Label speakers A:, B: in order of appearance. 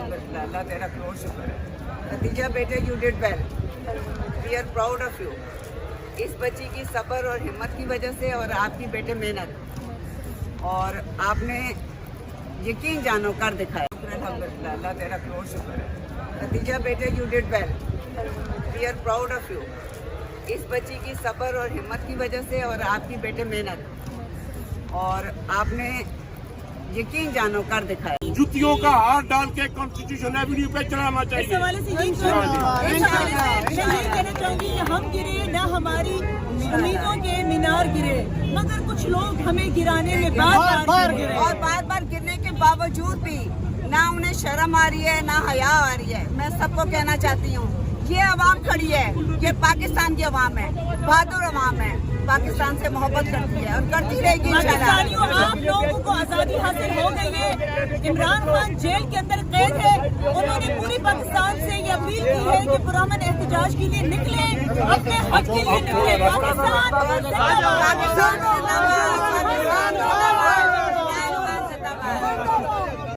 A: الحمدللہ اللہ تیرا کروڑ شکر ہے. خدیجہ بیٹے you did well, we are proud of you. اس بچی کی صبر اور ہمت کی وجہ سے اور آپ کی بیٹے محنت اور آپ نے یقین جانو کر دکھایا. الحمدللہ اللہ تیرا کروڑ شکر ہے. خدیجہ بیٹے you did well, we are proud of you. اس بچی کی صبر اور ہمت کی وجہ سے اور آپ کی بیٹے محنت اور آپ نے یقین جانو کر دکھایا.
B: جوتیوں کا ہار ڈال کے کانسٹیٹیوشن ایوینیو پہ چلانا
C: اس
B: چاہیے.
C: حوالے سے یہ کہنا چاہوں گی کہ ہم گرے نہ ہماری امیدوں کے مینار گرے, مگر کچھ لوگ ہمیں گرانے میں بار بار گرے
A: اور بار بار گرنے کے باوجود بھی نہ انہیں شرم آ رہی ہے نہ حیا آ رہی ہے. میں سب کو کہنا چاہتی ہوں یہ عوام کھڑی ہے, یہ پاکستان کی عوام ہے, بہادر عوام ہے, پاکستان سے محبت کرتی ہے اور کرتی رہے گی
C: پاکستانیوں. آپ لوگوں کو آزادی حاصل ہو گئی ہے. عمران خان جیل کے اندر قید ہے, انہوں نے پوری پاکستان سے یہ اپیل کی ہے کہ پرامن احتجاج کے لیے نکلیں, اپنے حق کے لیے نکلیں. پاکستان